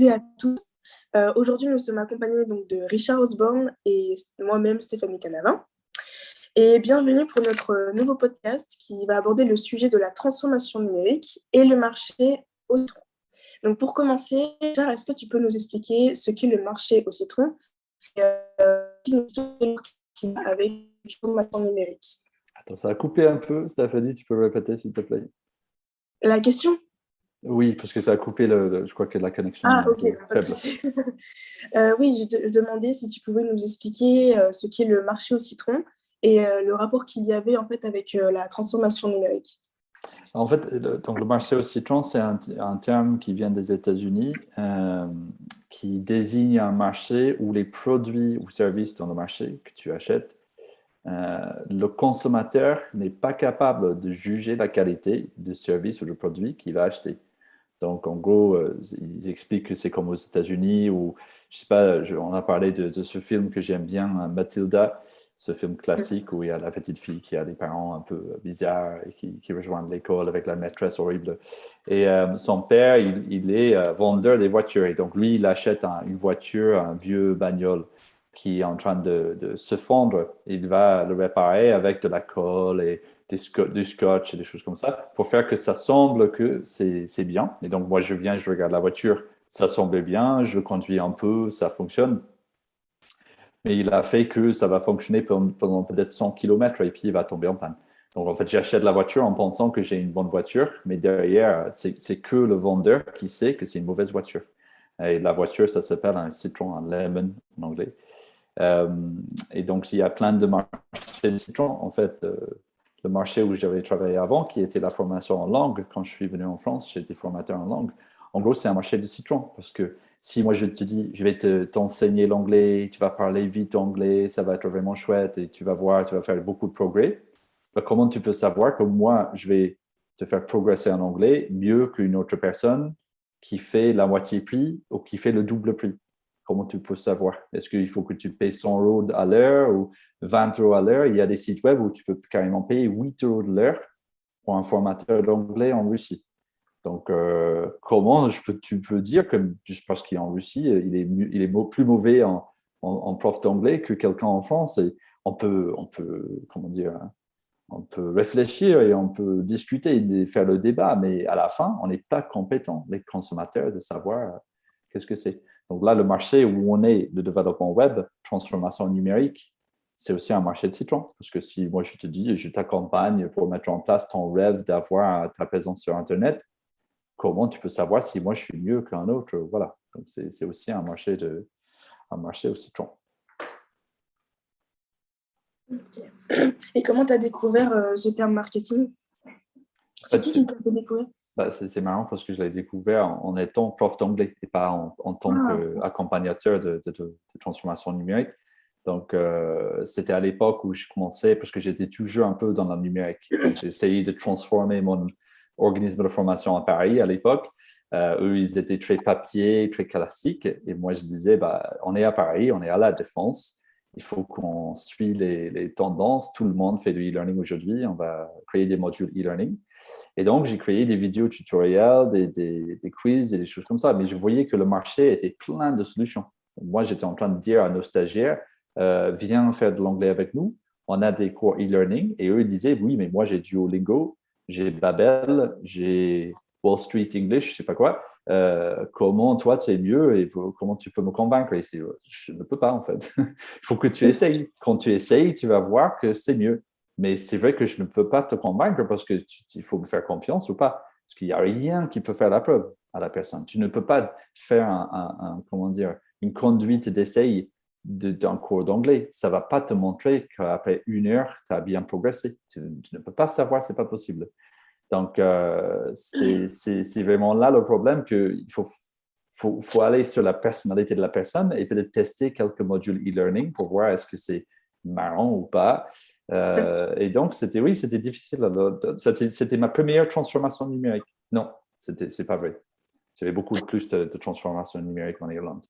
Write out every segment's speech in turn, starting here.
et à tous. Aujourd'hui, nous sommes accompagnés donc, de Richard Osborne et moi-même, Stéphanie Canavin. Et bienvenue pour notre nouveau podcast qui va aborder le sujet de la transformation numérique et le marché au citron. Donc pour commencer, Richard, est-ce que tu peux nous expliquer ce qu'est le marché au citron et avec la transformation numérique? Attends, ça a coupé un peu, Stéphanie, tu peux le répéter s'il te plaît? La question? Oui, parce que ça a coupé, je crois que la connexion est Ah, un ok, peu pas de faible. souci. Oui, je demandais si tu pouvais nous expliquer ce qu'est le marché au citron et le rapport qu'il y avait en fait avec la transformation numérique. En fait, donc le marché au citron, c'est un terme qui vient des États-Unis, qui désigne un marché où les produits ou services dans le marché que tu achètes, le consommateur n'est pas capable de juger la qualité du service ou du produit qu'il va acheter. Donc, en gros, ils expliquent que c'est comme aux États-Unis ou, je sais pas, on a parlé de ce film que j'aime bien, Matilda, ce film classique où il y a la petite fille qui a des parents un peu bizarres et qui rejoignent l'école avec la maîtresse horrible. Et son père, il est vendeur des voitures. Et donc, lui, il achète une voiture, un vieux bagnole qui est en train de se fondre. Il va le réparer avec de la colle et du scotch et des choses comme ça, pour faire que ça semble que c'est bien. Et donc, moi, je viens, je regarde la voiture, ça semble bien, je conduis un peu, ça fonctionne. Mais il a fait que ça va fonctionner pendant peut-être 100 km et puis il va tomber en panne. Donc, en fait, j'achète la voiture en pensant que j'ai une bonne voiture, mais derrière, c'est que le vendeur qui sait que c'est une mauvaise voiture. Et la voiture, ça s'appelle un citron, un lemon en anglais. Euh, et donc, il y a plein de marchés de citron. En fait, le marché où j'avais travaillé avant, qui était la formation en langue, quand je suis venu en France, j'étais formateur en langue. En gros, c'est un marché de citron. Parce que si moi, je te dis, je vais t'enseigner l'anglais, tu vas parler vite anglais, ça va être vraiment chouette et tu vas voir, tu vas faire beaucoup de progrès, ben, comment tu peux savoir que moi, je vais te faire progresser en anglais mieux qu'une autre personne qui fait la moitié prix ou qui fait le double prix? Comment tu peux savoir? Est-ce qu'il faut que tu payes 100 euros à l'heure ou 20 euros à l'heure? Il y a des sites web où tu peux carrément payer 8 euros de l'heure pour un formateur d'anglais en Russie. Donc, comment tu peux dire que juste parce qu'il est en Russie, il est plus mauvais en prof d'anglais que quelqu'un en France? Et comment dire, on peut réfléchir et on peut discuter et faire le débat, mais à la fin, on n'est pas compétent, les consommateurs, de savoir qu'est-ce que c'est. Donc là, le marché où on est, le développement web, transformation numérique, c'est aussi un marché de citron. Parce que si moi je te dis, je t'accompagne pour mettre en place ton rêve d'avoir ta présence sur Internet, comment tu peux savoir si moi je suis mieux qu'un autre? Voilà. Donc c'est aussi un marché au citron. Okay. Et comment tu as découvert ce terme marketing? C'est qui t'a fait découvrir? C'est marrant parce que je l'ai découvert en étant prof d'anglais et pas en tant qu'accompagnateur de transformation numérique. Donc, c'était à l'époque où je commençais, parce que j'étais toujours un peu dans le numérique. Donc, j'ai essayé de transformer mon organisme de formation à Paris à l'époque. Eux, ils étaient très papier, très classiques. Et moi, je disais, bah, on est à Paris, on est à la Défense. Il faut qu'on suive les tendances. Tout le monde fait du e-learning aujourd'hui. On va créer des modules e-learning. Et donc, j'ai créé des vidéos tutoriels, des quiz et des choses comme ça. Mais je voyais que le marché était plein de solutions. Moi, j'étais en train de dire à nos stagiaires, viens faire de l'anglais avec nous. On a des cours e-learning. Et eux, ils disaient, oui, mais moi, j'ai Duolingo, j'ai Babel, j'ai Wall Street English, je ne sais pas quoi. Comment toi, tu es mieux et comment tu peux me convaincre? Et je ne peux pas, en fait. Il faut que tu essayes. Quand tu essayes, tu vas voir que c'est mieux. Mais c'est vrai que je ne peux pas te convaincre parce qu'il faut me faire confiance ou pas. Parce qu'il n'y a rien qui peut faire la preuve à la personne. Tu ne peux pas faire comment dire, une conduite d'essai d'un cours d'anglais. Ça ne va pas te montrer qu'après 1 heure, tu as bien progressé. Tu ne peux pas savoir, ce n'est pas possible. Donc, c'est vraiment là le problème qu'il faut aller sur la personnalité de la personne et peut-être tester quelques modules e-learning pour voir est-ce que c'est marrant ou pas. Et donc, c'était difficile. C'était ma première transformation numérique. Non, c'est pas vrai. J'avais beaucoup plus de transformation numérique en Irlande.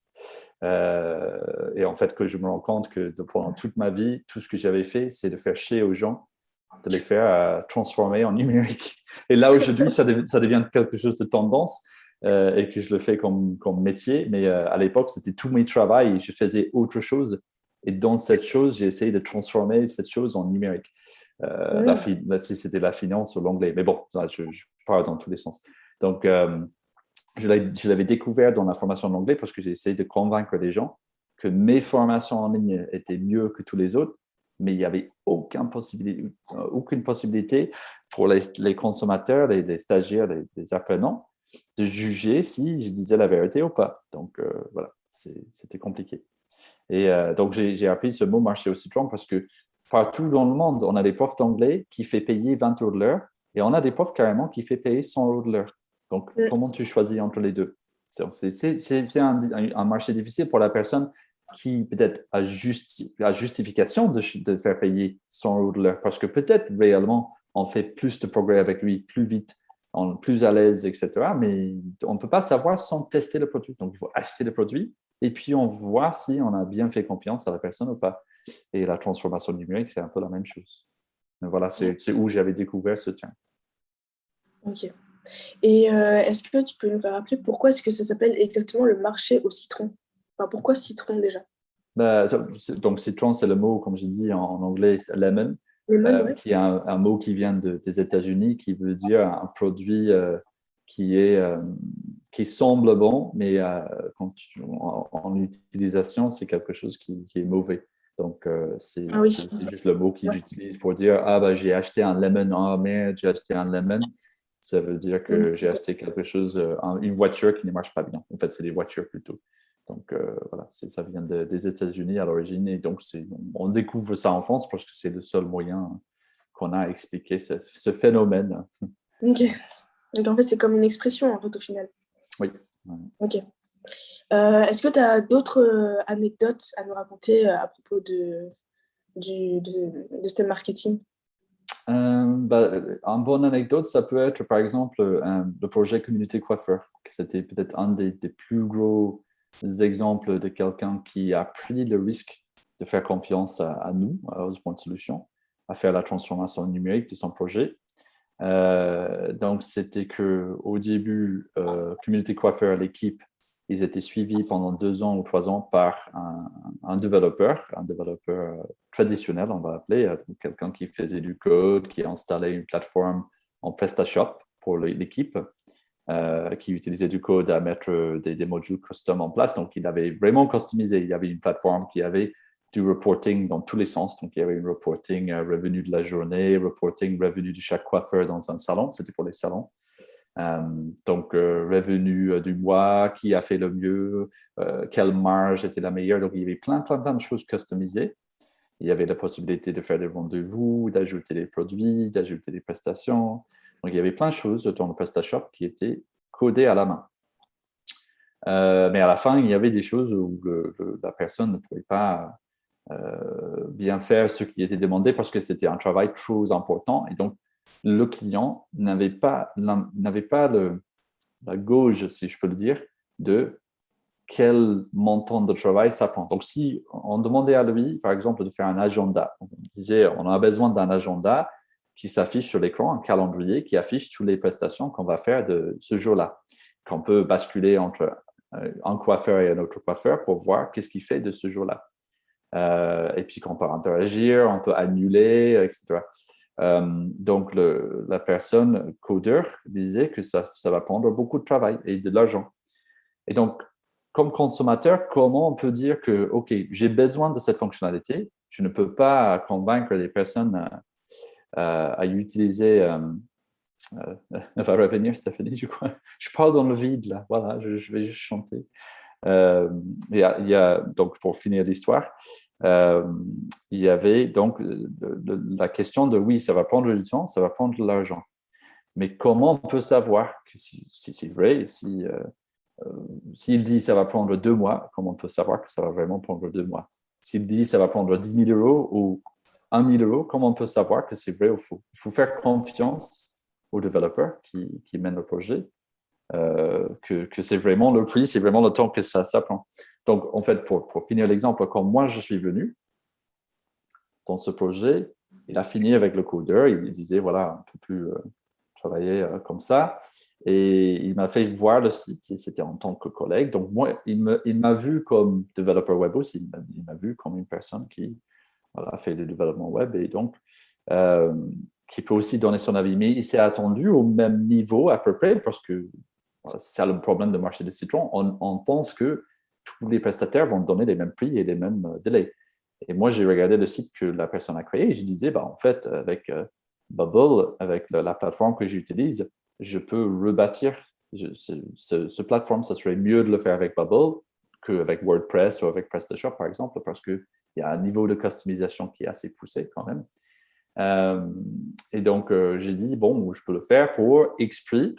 Et en fait, que je me rends compte que pendant toute ma vie, tout ce que j'avais fait, c'est de faire chier aux gens, de les faire transformer en numérique. Et là, aujourd'hui, ça devient quelque chose de tendance. et que je le fais comme métier. Mais à l'époque, c'était tout mes travail et je faisais autre chose. Et dans cette chose, j'ai essayé de transformer cette chose en numérique. C'était la finance ou l'anglais. Mais bon, ça, je parle dans tous les sens. Donc, je l'avais découvert dans la formation en anglais parce que j'ai essayé de convaincre les gens que mes formations en ligne étaient mieux que tous les autres, mais il n'y avait aucune possibilité pour les consommateurs, les stagiaires, les apprenants, de juger si je disais la vérité ou pas. Donc, voilà, c'était compliqué. Et donc, j'ai appris ce mot marché au citron parce que partout dans le monde, on a des profs d'anglais qui fait payer 20 € de l'heure et on a des profs carrément qui fait payer 100 € de l'heure. Donc, comment tu choisis entre les deux? C'est un marché difficile pour la personne qui peut-être a justification de faire payer 100 € de l'heure parce que peut-être réellement on fait plus de progrès avec lui, plus vite, on est plus à l'aise, etc. Mais on ne peut pas savoir sans tester le produit. Donc, il faut acheter le produit et puis on voit si on a bien fait confiance à la personne ou pas. Et la transformation numérique, c'est un peu la même chose. Donc, voilà, c'est où j'avais découvert ce terme. Ok. Et est-ce que tu peux nous faire rappeler pourquoi est-ce que ça s'appelle exactement le marché au citron? Enfin, pourquoi citron déjà? Donc, citron, c'est le mot, comme je dis en anglais, lemon, Lemon, ouais. qui est un mot qui vient des États-Unis, qui veut dire un produit qui semble bon, mais en utilisation, c'est quelque chose qui est mauvais. Donc, c'est Ah oui. juste le mot qu'ils Ouais. utilisent pour dire ah, bah, j'ai acheté un lemon, oh merde, j'ai acheté un lemon. Ça veut dire que j'ai acheté quelque chose, une voiture qui ne marche pas bien. En fait, c'est des voitures plutôt. Donc, voilà, ça vient des États-Unis à l'origine. Et donc, on découvre ça en France parce que c'est le seul moyen qu'on a à expliquer ce phénomène. Ok. Donc en fait, c'est comme une expression en fait au final. Oui. Ok. Est-ce que tu as d'autres anecdotes à nous raconter à propos de STEM marketing? Une bonne anecdote, ça peut être par exemple le projet Communauté Coiffeur. C'était peut-être un des plus gros exemples de quelqu'un qui a pris le risque de faire confiance à nous, à Osborne Solutions, à faire la transformation numérique de son projet. Donc, c'était qu'au début, Communauté Coiffeur, l'équipe, ils étaient suivis pendant 2 ans ou 3 ans par un développeur traditionnel, on va appeler, quelqu'un qui faisait du code, qui installait une plateforme en PrestaShop pour l'équipe, qui utilisait du code à mettre des modules custom en place. Donc, il avait vraiment customisé. Il y avait une plateforme qui avait du reporting dans tous les sens. Donc, il y avait un reporting revenu de la journée, reporting revenu de chaque coiffeur dans un salon. C'était pour les salons. Donc, revenu du mois, qui a fait le mieux, quelle marge était la meilleure. Donc, il y avait plein de choses customisées. Il y avait la possibilité de faire des rendez-vous, d'ajouter des produits, d'ajouter des prestations. Donc, il y avait plein de choses dans le PrestaShop qui étaient codées à la main. Mais à la fin, il y avait des choses où la personne ne pouvait pas bien faire ce qui était demandé parce que c'était un travail trop important. Et donc, le client n'avait pas la gauge, si je peux le dire, de quel montant de travail ça prend. Donc, si on demandait à lui, par exemple, de faire un agenda, on disait on a besoin d'un agenda qui s'affiche sur l'écran, un calendrier qui affiche toutes les prestations qu'on va faire de ce jour-là, qu'on peut basculer entre un coiffeur et un autre coiffeur pour voir qu'est-ce qu'il fait de ce jour-là. Et puis qu'on peut interagir, on peut annuler, etc. Donc, la personne codeur disait que ça va prendre beaucoup de travail et de l'argent. Et donc, comme consommateur, comment on peut dire que, OK, j'ai besoin de cette fonctionnalité, je ne peux pas convaincre les personnes à utiliser. Elle va revenir, Stéphanie, je crois. Je parle dans le vide, là. Voilà, je vais juste chanter. Donc, pour finir l'histoire, il y avait donc la question de oui, ça va prendre du temps, ça va prendre de l'argent. Mais comment on peut savoir que si c'est vrai, s'il dit ça va prendre 2 mois, comment on peut savoir que ça va vraiment prendre 2 mois? S'il dit ça va prendre 10 000 € ou 1 000 €, comment on peut savoir que c'est vrai ou faux? Il faut faire confiance aux développeurs qui mènent le projet, que c'est vraiment le prix, c'est vraiment le temps que ça prend. Donc, en fait, pour finir l'exemple, quand moi je suis venu dans ce projet, il a fini avec le codeur, il disait voilà, on ne peut plus travailler comme ça. Et il m'a fait voir le site, et c'était en tant que collègue. Donc, moi, il m'a vu comme développeur web aussi. Il m'a vu comme une personne qui voilà, fait du développement web et donc euh, qui peut aussi donner son avis. Mais il s'est attendu au même niveau à peu près parce que voilà, c'est ça le problème du marché de Citron. On pense que tous les prestataires vont donner les mêmes prix et les mêmes délais. Et moi, j'ai regardé le site que la personne a créé et je disais, bah, en fait, avec Bubble, avec la plateforme que j'utilise, je peux rebâtir ce plateforme. Ça serait mieux de le faire avec Bubble qu'avec WordPress ou avec PrestaShop, par exemple, parce qu'il y a un niveau de customisation qui est assez poussé quand même. Et donc, j'ai dit, bon, je peux le faire pour X prix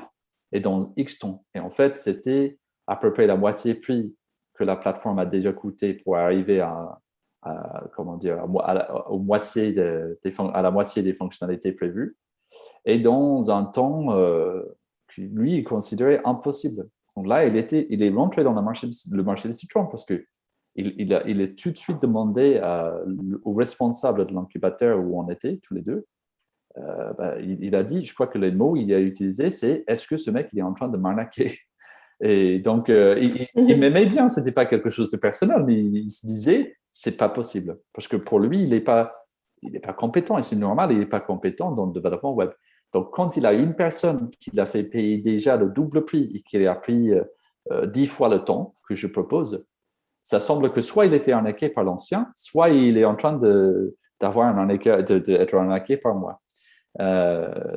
et dans X temps. Et en fait, c'était à peu près la moitié prix que la plateforme a déjà coûté pour arriver comment dire, à la moitié des fonctionnalités prévues. Et dans un temps que lui, il considérait impossible. Donc là, il est rentré dans le marché des Citron parce que il est tout de suite demandé au responsable de l'incubateur où on était, tous les deux. Il a dit, je crois que les mots qu'il a utilisés, c'est est-ce que ce mec il est en train de m'arnaquer? Et donc, il m'aimait bien, ce n'était pas quelque chose de personnel, mais il se disait, c'est pas possible. Parce que pour lui, il n'est pas compétent, et c'est normal, il n'est pas compétent dans le développement web. Donc, quand il a une personne qui l'a fait payer déjà le double prix et qui a pris 10 fois le temps que je propose, ça semble que soit il était arnaqué par l'ancien, soit il est en train d'avoir d'être arnaqué par moi.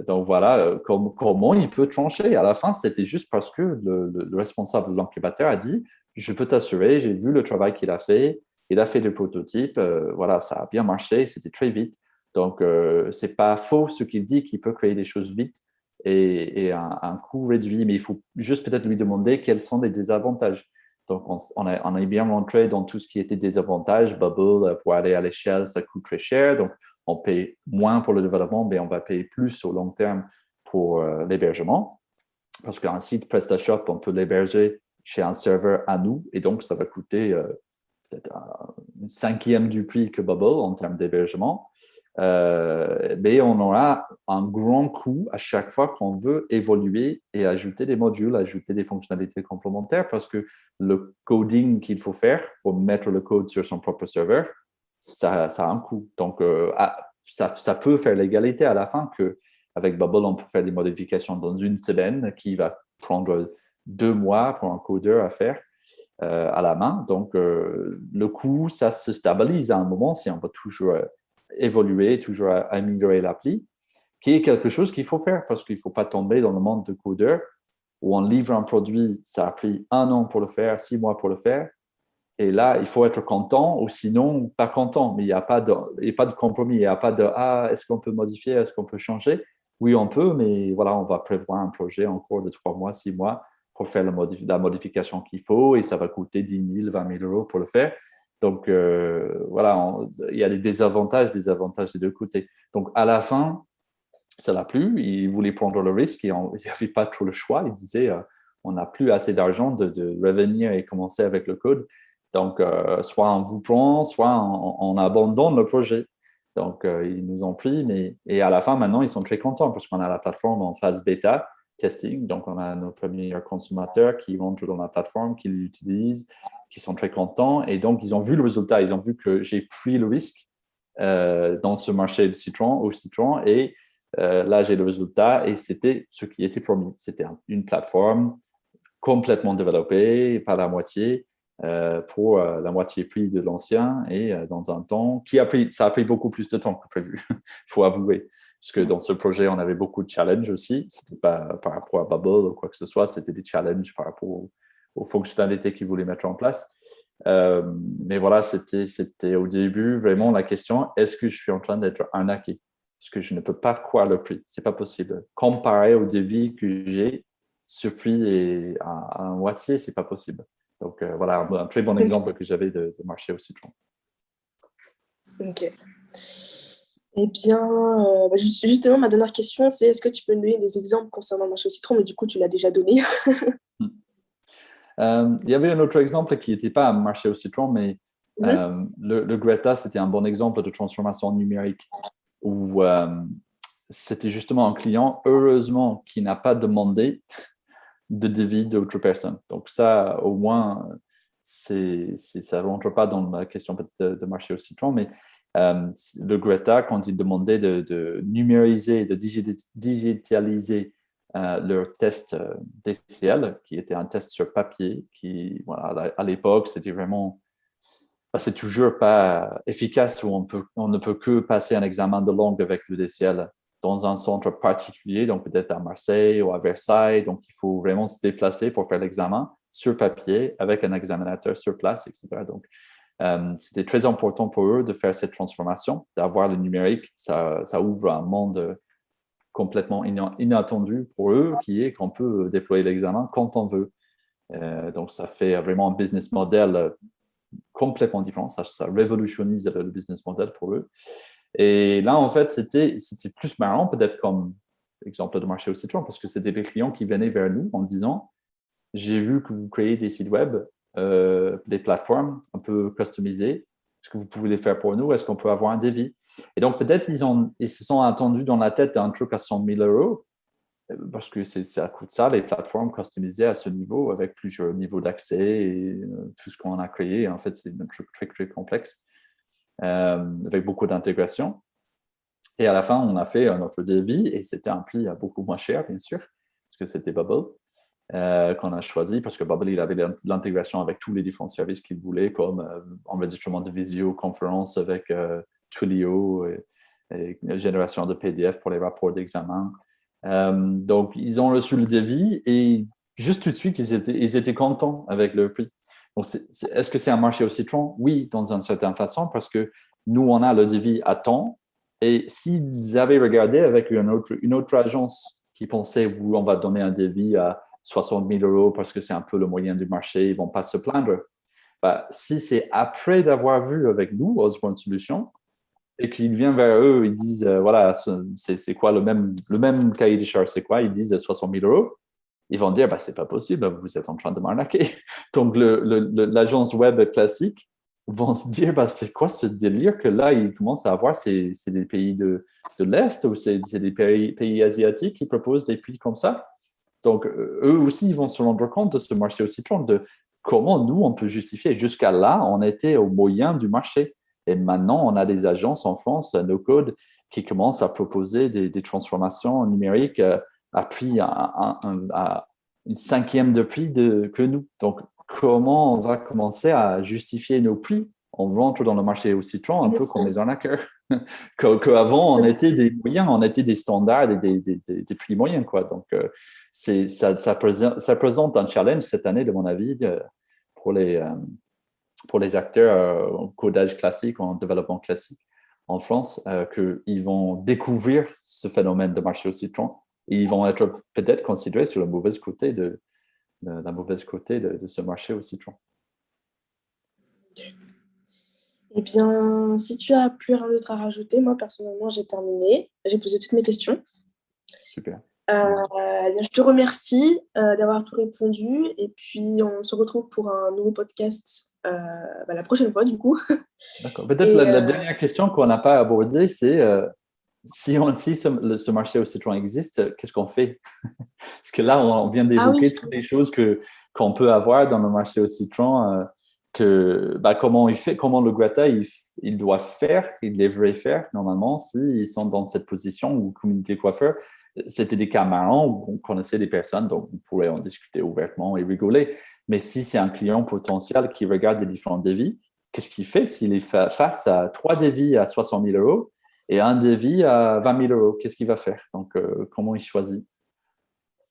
Donc voilà, comment il peut trancher. À la fin, c'était juste parce que le responsable de l'incubateur a dit, je peux t'assurer, j'ai vu le travail qu'il a fait, il a fait des prototypes, voilà, ça a bien marché, c'était très vite. Donc, c'est pas faux ce qu'il dit, qu'il peut créer des choses vite et un coût réduit, mais il faut juste peut-être lui demander quels sont les désavantages. Donc, on est bien rentré dans tout ce qui était désavantages. Bubble, pour aller à l'échelle, ça coûte très cher. Donc, on paye moins pour le développement, mais on va payer plus au long terme pour l'hébergement. Parce qu'un site PrestaShop, on peut l'héberger chez un serveur à nous, et donc ça va coûter peut-être un cinquième du prix que Bubble en termes d'hébergement. Mais on aura un grand coût à chaque fois qu'on veut évoluer et ajouter des modules, ajouter des fonctionnalités complémentaires, parce que le coding qu'il faut faire pour mettre le code sur son propre serveur, ça a un coût. Donc, ça peut faire l'égalité à la fin qu'avec Bubble, on peut faire des modifications dans une semaine qui va prendre 2 mois pour un codeur à faire à la main. Donc, le coût, ça se stabilise à un moment si on va toujours évoluer, toujours améliorer l'appli, qui est quelque chose qu'il faut faire parce qu'il ne faut pas tomber dans le monde de codeur où on livre un produit, ça a pris 1 an pour le faire, 6 mois pour le faire. Et là, il faut être content ou sinon pas content. Mais il n'y a pas de compromis. Il n'y a pas de est-ce qu'on peut modifier, est-ce qu'on peut changer? Oui, on peut, mais voilà, on va prévoir un projet en cours de 3 mois, 6 mois pour faire la modification qu'il faut et ça va coûter 10 000, 20 000 euros pour le faire. Donc, voilà, il y a des désavantages des deux côtés. Donc, à la fin, ça l'a plu. Il voulait prendre le risque et il n'y avait pas trop le choix. Il disait, on n'a plus assez d'argent de revenir et commencer avec le code. Donc, soit on vous prend, soit on abandonne le projet. Donc, ils nous ont pris, et à la fin, maintenant, ils sont très contents parce qu'on a la plateforme en phase bêta testing. Donc, on a nos premiers consommateurs qui rentrent dans la plateforme, qui l'utilisent, qui sont très contents. Et donc, ils ont vu le résultat. Ils ont vu que j'ai pris le risque dans ce marché au citron. Et là, j'ai le résultat et c'était ce qui était promis. C'était une plateforme complètement développée, pas la moitié, pour la moitié prix de l'ancien et dans un temps ça a pris beaucoup plus de temps que prévu, il faut avouer. Parce que dans ce projet, on avait beaucoup de challenges aussi. C'était pas par rapport à Bubble ou quoi que ce soit, c'était des challenges par rapport aux fonctionnalités qu'ils voulaient mettre en place. Mais voilà, c'était au début vraiment la question, est-ce que je suis en train d'être arnaqué? Parce que je ne peux pas croire le prix, c'est pas possible. Comparé au devis que j'ai, ce prix est à moitié, c'est pas possible. Donc voilà, un très bon exemple que j'avais de marché au citron. Ok. Eh bien, justement, ma dernière question, c'est est-ce que tu peux nous donner des exemples concernant le marché au citron, mais du coup, tu l'as déjà donné. Il y avait un autre exemple qui n'était pas un marché au citron, mais le Greta, c'était un bon exemple de transformation numérique où c'était justement un client, heureusement, qui n'a pas demandé de devis d'autres personnes. Donc ça, au moins, ça ne rentre pas dans la question de marché au citron, mais le Greta, quand il demandait de numériser, de digitaliser leur test DCL, qui était un test sur papier, qui, voilà, à l'époque, c'était vraiment, c'est toujours pas efficace où on ne peut que passer un examen de langue avec le DCL dans un centre particulier, donc peut-être à Marseille ou à Versailles. Donc, il faut vraiment se déplacer pour faire l'examen sur papier avec un examinateur sur place, etc. Donc, c'était très important pour eux de faire cette transformation, d'avoir le numérique. Ça ouvre un monde complètement inattendu pour eux, qui est qu'on peut déployer l'examen quand on veut. Donc, ça fait vraiment un business model complètement différent. Ça révolutionnise le business model pour eux. Et là, en fait, c'était plus marrant, peut-être comme exemple de marché au citron, parce que c'était des clients qui venaient vers nous en disant, j'ai vu que vous créez des sites web, des plateformes un peu customisées. Est-ce que vous pouvez les faire pour nous? Est-ce qu'on peut avoir un devis? Et donc, peut-être ils se sont attendus dans la tête un truc à 100 000 euros, parce que ça coûte ça, les plateformes customisées à ce niveau, avec plusieurs niveaux d'accès et tout ce qu'on a créé. En fait, c'est un truc très, très complexe, avec beaucoup d'intégration. Et à la fin, on a fait notre devis et c'était un prix beaucoup moins cher, bien sûr, parce que c'était Bubble qu'on a choisi, parce que Bubble, il avait l'intégration avec tous les différents services qu'il voulait, comme enregistrement de visioconférence avec Twilio et génération de PDF pour les rapports d'examen. Donc, ils ont reçu le devis et juste tout de suite, ils étaient contents avec le prix. Donc, est-ce que c'est un marché au citron? Oui, dans une certaine façon, parce que nous, on a le devis à temps. Et s'ils avaient regardé avec une autre agence qui pensait, oui, on va donner un devis à 60 000 euros parce que c'est un peu le moyen du marché, ils ne vont pas se plaindre. Si c'est après d'avoir vu avec nous, Osborne Solutions, et qu'ils viennent vers eux, ils disent, voilà, c'est quoi le même cahier de charges, c'est quoi? Ils disent 60 000 euros. Ils vont dire, c'est pas possible, vous êtes en train de m'arnaquer. Donc, l'agence web classique vont se dire, c'est quoi ce délire que là, ils commencent à avoir, c'est des pays de l'Est ou c'est des pays asiatiques qui proposent des prix comme ça. Donc, eux aussi, ils vont se rendre compte de ce marché au citron, de comment nous, on peut justifier. Jusqu'à là, on était au moyen du marché. Et maintenant, on a des agences en France, no-code, qui commencent à proposer des transformations numériques à prix à une cinquième de prix que nous. Donc, comment on va commencer à justifier nos prix? On rentre dans le marché au citron un peu comme les arnaqueurs. Qu'avant, on était des moyens, on était des standards et des prix moyens, quoi. Donc, ça présente un challenge cette année, de mon avis, pour les acteurs en codage classique, en développement classique en France, qu'ils vont découvrir ce phénomène de marché au citron et ils vont être peut-être considérés sur le mauvais côté de ce marché au citron. Eh bien, si tu n'as plus rien d'autre à rajouter, moi, personnellement, j'ai terminé. J'ai posé toutes mes questions. Super. Je te remercie d'avoir tout répondu. Et puis, on se retrouve pour un nouveau podcast la prochaine fois, du coup. D'accord. Peut-être la dernière question qu'on n'a pas abordée, c'est si ce marché au citron existe, qu'est-ce qu'on fait? Parce que là, on vient d'évoquer toutes les choses qu'on peut avoir dans le marché au citron, comment le Greta, il doit faire, il devrait faire normalement s'ils sont dans cette position où communauté coiffeur, c'était des cas marrants où on connaissait des personnes, donc on pourrait en discuter ouvertement et rigoler. Mais si c'est un client potentiel qui regarde les différents devis, qu'est-ce qu'il fait s'il est face à 3 devis à 60 000 euros et un devis à 20 000 euros? Qu'est-ce qu'il va faire? Donc, comment il choisit?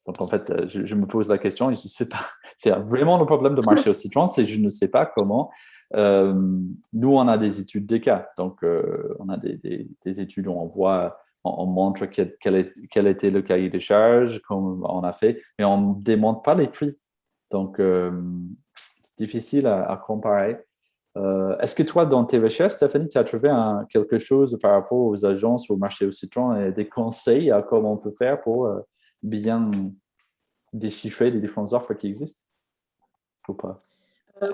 Donc, en fait, je me pose la question et je ne sais pas. C'est vraiment le problème de marché au citron, c'est que je ne sais pas comment. Nous, on a des études des cas. Donc, on a des études où on montre quel était le cahier des charges, comme on a fait, mais on ne démontre pas les prix. Donc, c'est difficile à comparer. Est-ce que toi, dans tes recherches, Stéphanie, tu as trouvé quelque chose par rapport aux agences, au marché au citron et des conseils à comment on peut faire pour bien déchiffrer les différentes offres qui existent ou pas?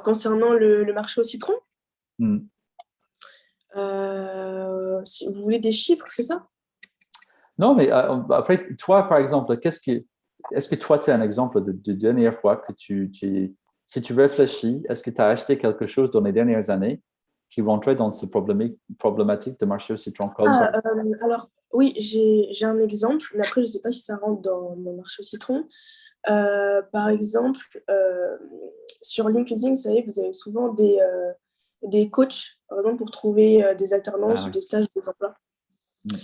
Concernant le marché au citron, Hmm. si vous voulez des chiffres, c'est ça? Non, mais après, toi, par exemple, est-ce que toi, tu as un exemple de dernière fois que si tu réfléchis, est-ce que tu as acheté quelque chose dans les dernières années qui rentrait dans ces problématiques de marché au citron comme par... Alors, oui, j'ai un exemple, mais après, je ne sais pas si ça rentre dans mon marché au citron. Par exemple, sur LinkedIn, vous savez, vous avez souvent des coachs, par exemple, pour trouver des alternances Ah ou oui. des stages, des emplois. Mm.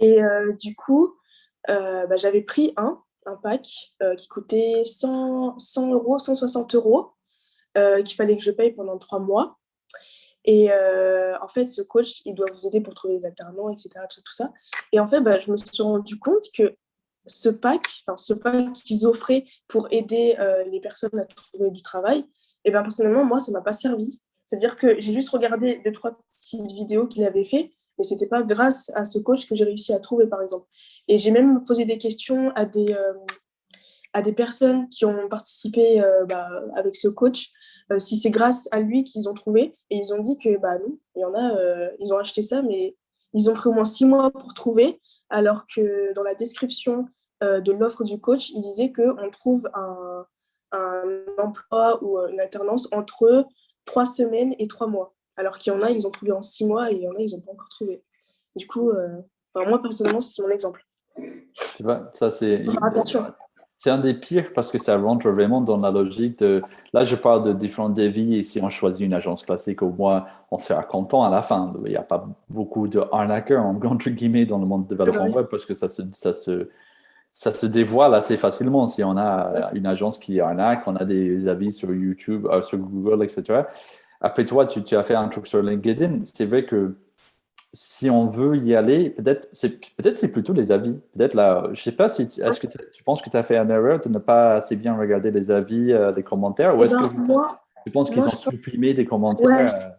Et du coup, j'avais pris un pack qui coûtait 100 euros, 160 euros, qu'il fallait que je paye pendant 3 mois. Et en fait, ce coach, il doit vous aider pour trouver les alternants, etc., tout ça. Et en fait, je me suis rendu compte que ce pack qu'ils offraient pour aider les personnes à trouver du travail, et bien personnellement, moi, ça ne m'a pas servi. C'est-à-dire que j'ai juste regardé 2, 3 petites vidéos qu'il avait fait, mais ce n'était pas grâce à ce coach que j'ai réussi à trouver, par exemple. Et j'ai même posé des questions à des personnes qui ont participé avec ce coach, si c'est grâce à lui qu'ils ont trouvé. Et ils ont dit que non, il y en a, ils ont acheté ça, mais ils ont pris au moins 6 mois pour trouver, alors que dans la description de l'offre du coach, il disait qu'on trouve un emploi ou une alternance entre 3 semaines et 3 mois. Alors qu'il y en a, ils ont trouvé en 6 mois et il y en a, ils n'ont pas encore trouvé. Du coup, moi, personnellement, c'est mon exemple. Tu vois, ça Faut faire attention. c'est un des pires parce que ça rentre vraiment dans la logique de... Là, je parle de différents défis et si on choisit une agence classique, au moins, on sera content à la fin. Il n'y a pas beaucoup de arnaqueurs, entre guillemets, dans le monde de développement web parce que ça se dévoile assez facilement. Si on a une agence qui arnaque, on a des avis sur YouTube, sur Google, etc. Après toi, tu as fait un truc sur LinkedIn. C'est vrai que si on veut y aller, peut-être c'est plutôt les avis. Peut-être là, je sais pas si est-ce que tu penses que tu as fait une erreur de ne pas assez bien regarder les avis, les commentaires, ou Et est-ce que tu penses qu'ils moi, ont je pense, supprimé des ouais, commentaires?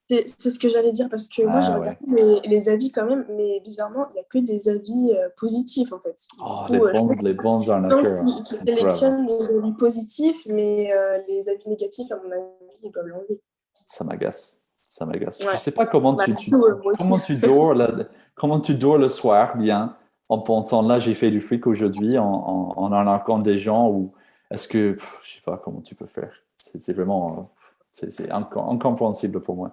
c'est ce que j'allais dire parce que moi, j'ai Ah ouais. regardé les avis quand même, mais bizarrement, il n'y a que des avis positifs en fait. Du Oh, coup, les bons je pense arnaqueurs, hein. qu'ils Incroyable, hein. sélectionnent les avis positifs, mais les avis négatifs, à mon avis, ils doivent l'enlever. Ça m'agace. Ça m'agace. Je Ouais. sais pas comment Du coup, moi aussi. comment tu dors le soir bien en pensant là, j'ai fait du fric aujourd'hui en arnaquant des gens ou est-ce que, je sais pas comment tu peux faire. C'est vraiment, c'est incompréhensible pour moi.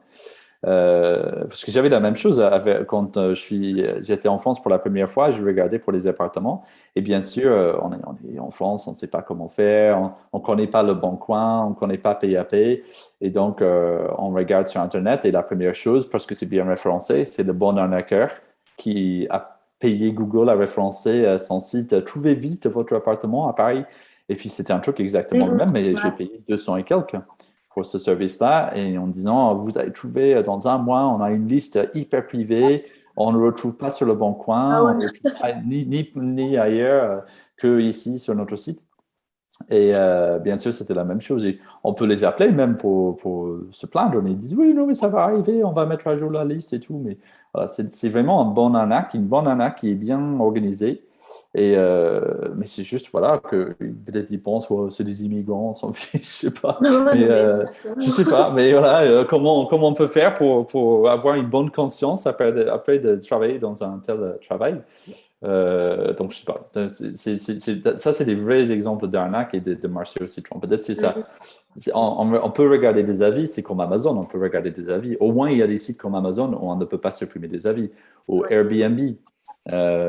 Parce que j'avais la même chose quand j'étais en France pour la première fois, je regardais pour les appartements. Et bien sûr, on est en France, on ne sait pas comment faire, on ne connaît pas le bon coin, on ne connaît pas PAP. Et donc, on regarde sur Internet et la première chose, parce que c'est bien référencé, c'est le bon arnaqueur qui a payé Google à référencer son site. Trouvez vite votre appartement à Paris. Et puis, c'était un truc exactement le même, mais j'ai Ouais. payé 200 et quelques pour ce service-là et en disant, vous allez trouver dans un mois, on a une liste hyper privée, on ne retrouve pas sur le bon Ah coin, on ne ouais. retrouve pas ni ailleurs que ici sur notre site. Et bien sûr, c'était la même chose. Et on peut les appeler même pour se plaindre, mais ils disent, oui, non, mais ça va arriver, on va mettre à jour la liste et tout. Mais voilà, c'est vraiment une bonne arnaque qui est bien organisée. Et, mais c'est juste, voilà, que peut-être ils pensent, ouais, c'est des immigrants, on s'en fiche, je sais pas. Ouais, Mais non, mais je sais pas. Mais voilà, comment on peut faire pour avoir une bonne conscience après de travailler dans un tel travail? Donc, je sais pas. Ça, c'est des vrais exemples d'arnaque et de marché au citron. Peut-être c'est ça. On peut regarder des avis, c'est comme Amazon, on peut regarder des avis. Au moins, il y a des sites comme Amazon où on ne peut pas supprimer des avis. Ou ouais. Airbnb.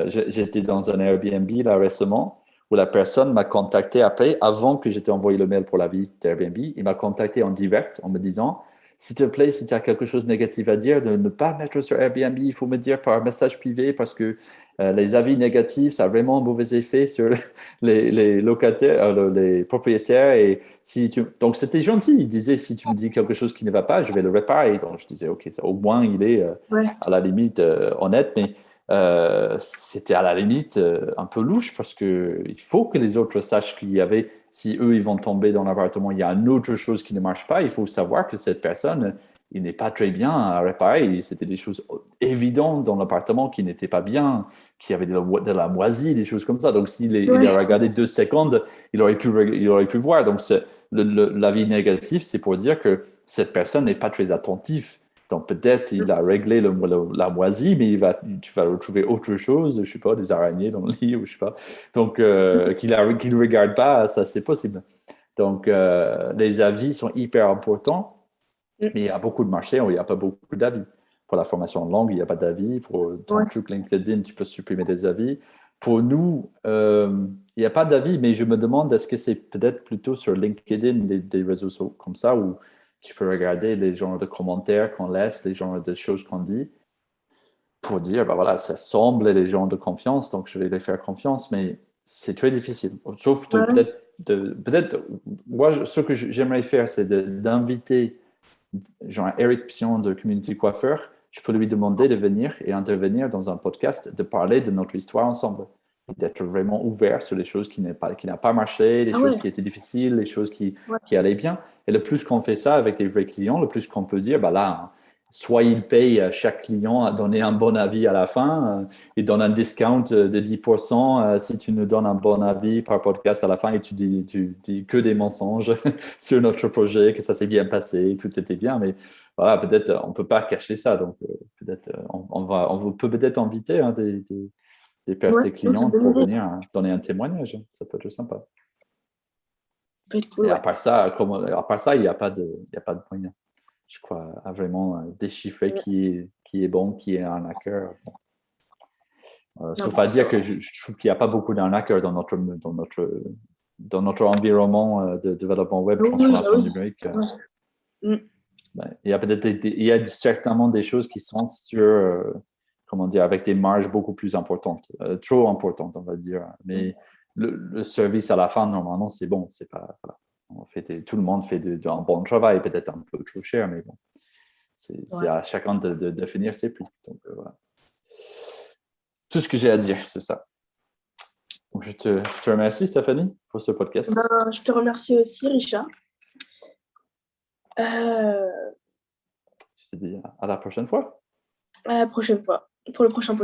J'étais dans un Airbnb là récemment où la personne m'a contacté après, avant que j'étais envoyé le mail pour l'avis d'Airbnb. Il m'a contacté en direct en me disant, s'il te plaît, si tu as quelque chose de négatif à dire, de ne pas mettre sur Airbnb, il faut me dire par message privé parce que les avis négatifs, ça a vraiment un mauvais effet sur les locataires, les propriétaires. Et donc, c'était gentil. Il disait, si tu me dis quelque chose qui ne va pas, je vais le réparer. Donc, je disais, OK, ça, au moins, il est Ouais. à la limite honnête. Mais c'était à la limite un peu louche parce que il faut que les autres sachent qu'il y avait, si eux, ils vont tomber dans l'appartement, il y a une autre chose qui ne marche pas. Il faut savoir que cette personne, il n'est pas très bien à réparer. C'était des choses évidentes dans l'appartement qui n'étaient pas bien, qui avaient de la moisie, des choses comme ça. Donc, il a Ouais. regardé 2 secondes, il aurait pu voir. Donc, l'avis négatif, c'est pour dire que cette personne n'est pas très attentive Donc, peut-être il a réglé la moisie, mais tu vas retrouver autre chose, je ne sais pas, des araignées dans le lit, ou je ne sais pas. Donc, qu'il ne regarde pas, ça, c'est possible. Donc, les avis sont hyper importants, mais il y a beaucoup de marchés où il n'y a pas beaucoup d'avis. Pour la formation en langue, il n'y a pas d'avis. Pour ton truc LinkedIn, tu peux supprimer des avis. Pour nous, il n'y a pas d'avis, mais je me demande, est-ce que c'est peut-être plutôt sur LinkedIn, des réseaux sociaux comme ça, où tu peux regarder les genres de commentaires qu'on laisse, les genres de choses qu'on dit, pour dire, ben voilà, ça semble les gens de confiance, donc je vais les faire confiance, mais c'est très difficile. Sauf peut-être, moi, ce que j'aimerais faire, c'est d'inviter genre Eric Pion de Community Coiffeur. Je peux lui demander de venir et intervenir dans un podcast, de parler de notre histoire ensemble, d'être vraiment ouvert sur les choses qui n'ont pas marché, les choses qui étaient difficiles, les choses qui allaient bien. Et le plus qu'on fait ça avec des vrais clients, le plus qu'on peut dire, bah là, soit il paye chaque client à donner un bon avis à la fin, il donne un discount de 10% si tu nous donnes un bon avis par podcast à la fin et tu dis que des mensonges sur notre projet, que ça s'est bien passé, tout était bien, mais voilà, peut-être on ne peut pas cacher ça, donc peut-être on peut peut-être inviter des clients pour venir donner un témoignage, ça peut être sympa. Et à part ça, il n'y a pas de moyen, je crois, à vraiment déchiffrer qui est bon, qui est un hacker. Sauf à dire que je trouve qu'il n'y a pas beaucoup d'arnaqueurs dans notre environnement de développement web, transformation numérique. Il y a certainement des choses qui sont sur, comment dire, avec des marges beaucoup plus importantes, trop importantes, on va dire. Mais le service à la fin, normalement, c'est bon. C'est pas, voilà. Tout le monde fait un bon travail, peut-être un peu trop cher, mais bon. C'est à chacun de définir ses prix. Donc, voilà. Tout ce que j'ai à dire, c'est ça. Donc, je te remercie, Stéphanie, pour ce podcast. Je te remercie aussi, Richard. Je te dis à la prochaine fois. À la prochaine fois, pour le prochain podcast.